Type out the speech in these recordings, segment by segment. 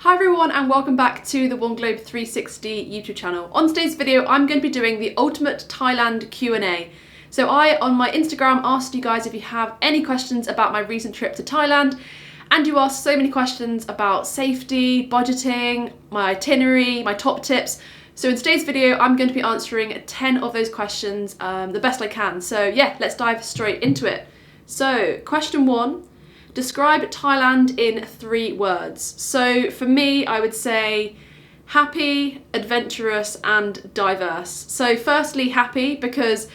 Hi everyone and welcome back to the One Globe 360 YouTube channel. On today's video I'm going to be doing the ultimate Thailand Q&A. So on my Instagram asked you guys if you have any questions about my recent trip to Thailand, and you asked so many questions about safety, budgeting, my itinerary, my top tips. So in today's video I'm going to be answering 10 of those questions the best I can. So yeah, let's dive straight into it. So question 1. Describe Thailand in 3 words. So for me, I would say happy, adventurous, and diverse. So firstly, happy, because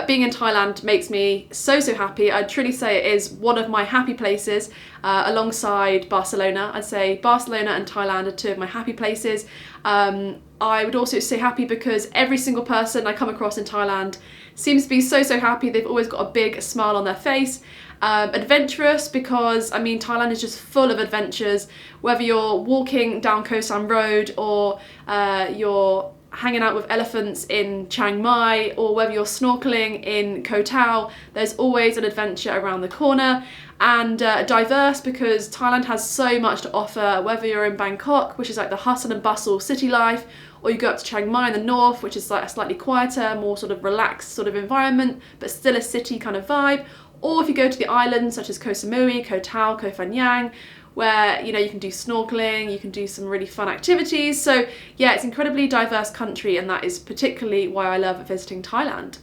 being in Thailand makes me so happy. I'd truly say it is one of my happy places alongside Barcelona. I'd say Barcelona and Thailand are 2 of my happy places. I would also say happy because every single person I come across in Thailand seems to be so happy. They've always got a big smile on their face. Adventurous because, I mean, Thailand is just full of adventures, whether you're walking down Koh Sam Road or you're hanging out with elephants in Chiang Mai, or whether you're snorkeling in Koh Tao, there's always an adventure around the corner. And diverse because Thailand has so much to offer, whether you're in Bangkok, which is like the hustle and bustle city life, or you go up to Chiang Mai in the north, which is like a slightly quieter, more sort of relaxed sort of environment, but still a city kind of vibe. Or if you go to the islands such as Koh Samui, Koh Tao, Koh Phangan, where, you know, you can do snorkeling, you can do some really fun activities. So yeah, it's an incredibly diverse country, and that is particularly why I love visiting Thailand.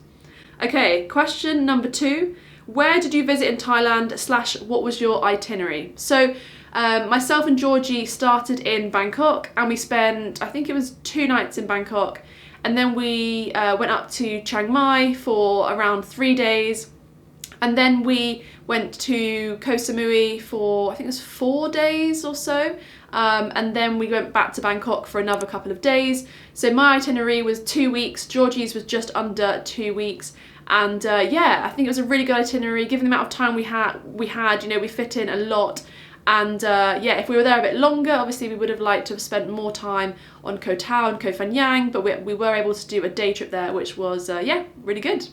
Okay, question number 2. Where did you visit in Thailand / what was your itinerary? So myself and Georgie started in Bangkok, and we spent, I think it was 2 nights in Bangkok, and then we went up to Chiang Mai for around 3 days. And then we went to Koh Samui for, I think it was 4 days or so. And then we went back to Bangkok for another couple of days. So my itinerary was 2 weeks. Georgie's was just under 2 weeks. And yeah, I think it was a really good itinerary. Given the amount of time we had, you know, we fit in a lot. And yeah, if we were there a bit longer, obviously we would have liked to have spent more time on Koh Tao and Koh Phangan. But we were able to do a day trip there, which was, yeah, really good.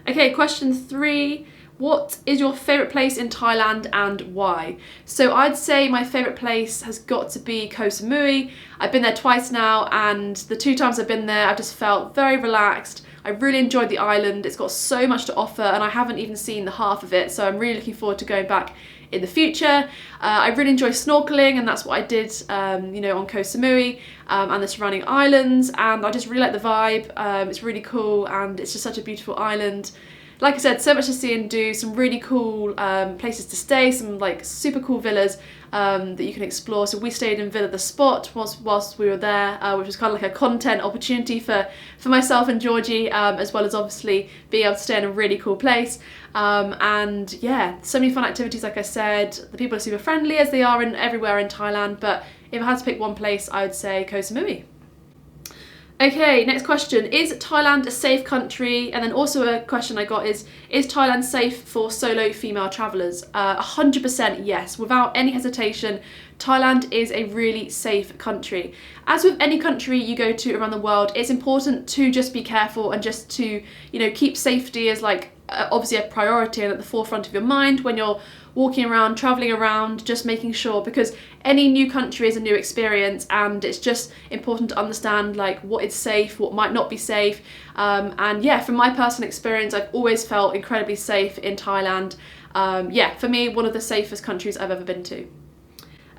Okay, question 3. What is your favourite place in Thailand and why? So I'd say my favourite place has got to be Koh Samui. I've been there twice now, and the 2 times I've been there I've just felt very relaxed. I really enjoyed the island. It's got so much to offer, and I haven't even seen the half of it, so I'm really looking forward to going back in the future. I really enjoy snorkeling, and that's what I did you know, on Koh Samui and the surrounding islands, and I just really like the vibe. It's really cool, and it's just such a beautiful island. Like I said, so much to see and do, some really cool places to stay, some like super cool villas that you can explore. So we stayed in Villa The Spot whilst we were there, which was kind of like a content opportunity for myself and Georgie, as well as obviously being able to stay in a really cool place. And yeah, so many fun activities, like I said. The people are super friendly, as they are everywhere in Thailand, but if I had to pick one place, I would say Koh Samui. Okay, next question. Is Thailand a safe country? And then also a question I got is Thailand safe for solo female travellers? 100% yes, without any hesitation. Thailand is a really safe country. As with any country you go to around the world, it's important to just be careful and just to, you know, keep safety as like obviously a priority and at the forefront of your mind when you're walking around, travelling around, just making sure, because any new country is a new experience, and it's just important to understand like what is safe, what might not be safe. And yeah, from my personal experience, I've always felt incredibly safe in Thailand. Yeah, for me, one of the safest countries I've ever been to.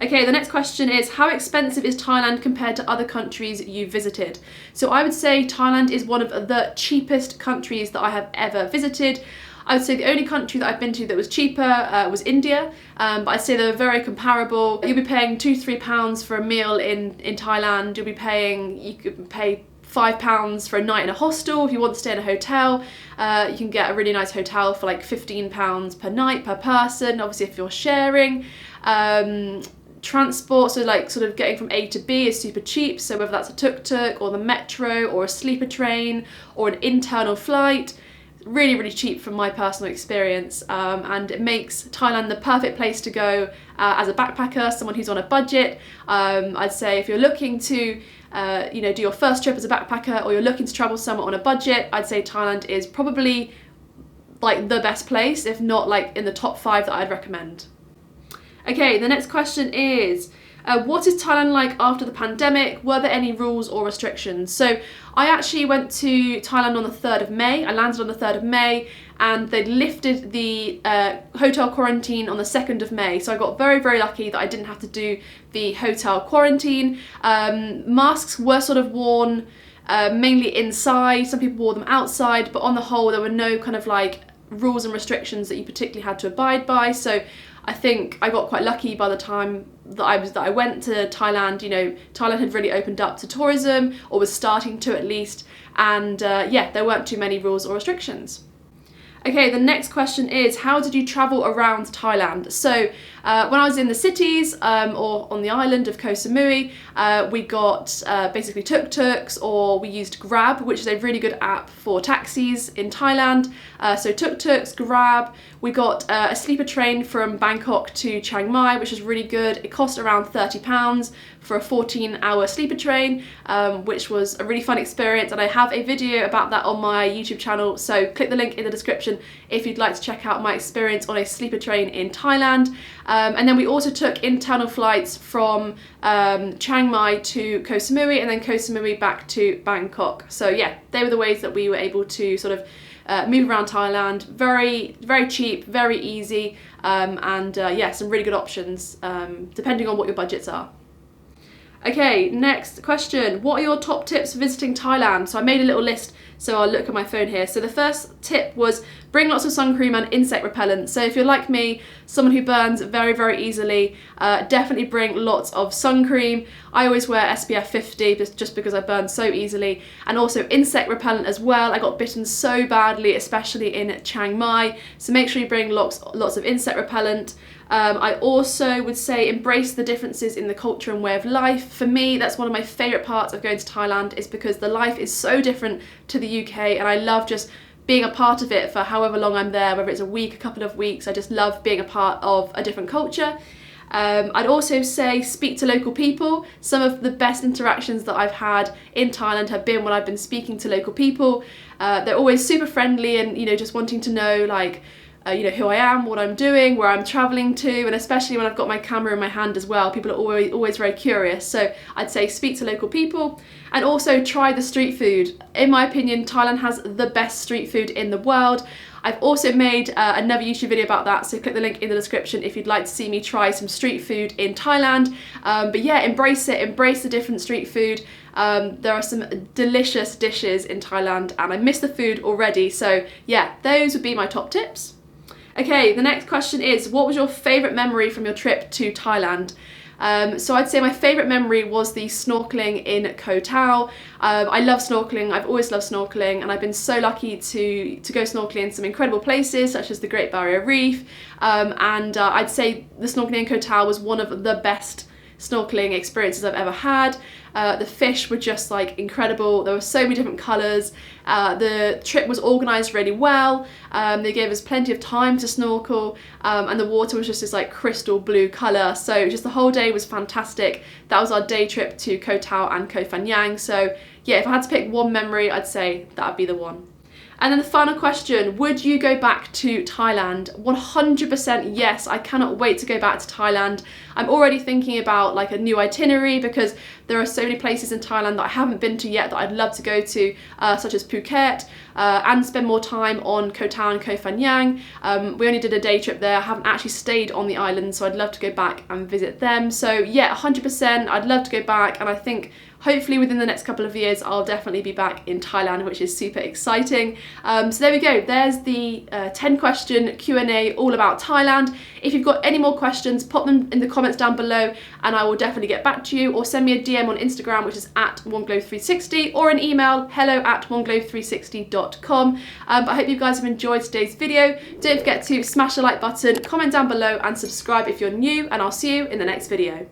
Okay, the next question is, how expensive is Thailand compared to other countries you visited? So I would say Thailand is one of the cheapest countries that I have ever visited. I would say the only country that I've been to that was cheaper was India, but I'd say they're very comparable. You'll be paying £2-3 for a meal in Thailand. You could pay £5 for a night in a hostel. If you want to stay in a hotel, you can get a really nice hotel for like £15 per night per person, obviously if you're sharing. Transport, so like sort of getting from A to B, is super cheap, so whether that's a tuk-tuk or the metro or a sleeper train or an internal flight, really cheap from my personal experience, and it makes Thailand the perfect place to go as a backpacker, someone who's on a budget. I'd say if you're looking to you know, do your first trip as a backpacker, or you're looking to travel somewhere on a budget, I'd say Thailand is probably like the best place, if not like in the top 5 that I'd recommend. Okay, the next question is, What is Thailand like after the pandemic? Were there any rules or restrictions? So I actually went to Thailand on the 3rd of May. I landed on the 3rd of May and they lifted the hotel quarantine on the 2nd of May. So I got very, very lucky that I didn't have to do the hotel quarantine. Masks were sort of worn mainly inside. Some people wore them outside, but on the whole there were no kind of like rules and restrictions that you particularly had to abide by. So I think I got quite lucky by the time that I went to Thailand. You know, Thailand had really opened up to tourism, or was starting to at least, and yeah, there weren't too many rules or restrictions. Okay, the next question is, how did you travel around Thailand? So when I was in the cities or on the island of Koh Samui, we got basically tuk-tuks, or we used Grab, which is a really good app for taxis in Thailand. So tuk-tuks, Grab. We got a sleeper train from Bangkok to Chiang Mai, which is really good. It cost around £30 for a 14-hour sleeper train, which was a really fun experience, and I have a video about that on my YouTube channel, so click the link in the description if you'd like to check out my experience on a sleeper train in Thailand. And then we also took internal flights from Chiang Mai to Koh Samui, and then Koh Samui back to Bangkok. So yeah, they were the ways that we were able to sort of move around Thailand. Very, very cheap, very easy, and yeah, some really good options depending on what your budgets are. Okay, next question. What are your top tips for visiting Thailand? So I made a little list, so I'll look at my phone here. So the first tip was bring lots of sun cream and insect repellent. So if you're like me, someone who burns very, very easily, definitely bring lots of sun cream. I always wear SPF 50 just because I burn so easily, and also insect repellent as well. I got bitten so badly, especially in Chiang Mai, so make sure you bring lots of insect repellent. I also would say embrace the differences in the culture and way of life. For me, that's one of my favourite parts of going to Thailand, is because the life is so different to the UK, and I love just being a part of it for however long I'm there, whether it's a week, a couple of weeks. I just love being a part of a different culture. I'd also say speak to local people. Some of the best interactions that I've had in Thailand have been when I've been speaking to local people. They're always super friendly and, you know, just wanting to know like, you know, who I am, what I'm doing, where I'm travelling to, and especially when I've got my camera in my hand as well, people are always very curious. So I'd say speak to local people, and also try the street food. In my opinion, Thailand has the best street food in the world. I've also made another YouTube video about that, so click the link in the description if you'd like to see me try some street food in Thailand. But yeah, embrace it, embrace the different street food. There are some delicious dishes in Thailand, and I miss the food already. So yeah, those would be my top tips. Okay, the next question is, what was your favourite memory from your trip to Thailand? So I'd say my favourite memory was the snorkeling in Koh Tao. I love snorkeling, I've always loved snorkeling, and I've been so lucky to go snorkeling in some incredible places such as the Great Barrier Reef, and I'd say the snorkeling in Koh Tao was one of the best snorkeling experiences I've ever had. The fish were just like incredible. There were so many different colours. The trip was organised really well. They gave us plenty of time to snorkel, and the water was just this like crystal blue colour. So just the whole day was fantastic. That was our day trip to Koh Tao and Koh Phangan. So yeah, if I had to pick one memory, I'd say that would be the one. And then the final question, would you go back to Thailand? 100% yes, I cannot wait to go back to Thailand. I'm already thinking about like a new itinerary, because there are so many places in Thailand that I haven't been to yet that I'd love to go to, such as Phuket, and spend more time on Koh Tao and Koh Phangan. We only did a day trip there. I haven't actually stayed on the island, so I'd love to go back and visit them. So yeah, 100%, I'd love to go back, and I think hopefully within the next couple of years I'll definitely be back in Thailand, which is super exciting. So there we go, there's the 10 question Q&A all about Thailand. If you've got any more questions, pop them in the comments down below and I will definitely get back to you, or send me a DM on Instagram, which is @oneglobe360, or an email, hello@oneglobe360.com. But I hope you guys have enjoyed today's video. Don't forget to smash the like button, comment down below and subscribe if you're new, and I'll see you in the next video.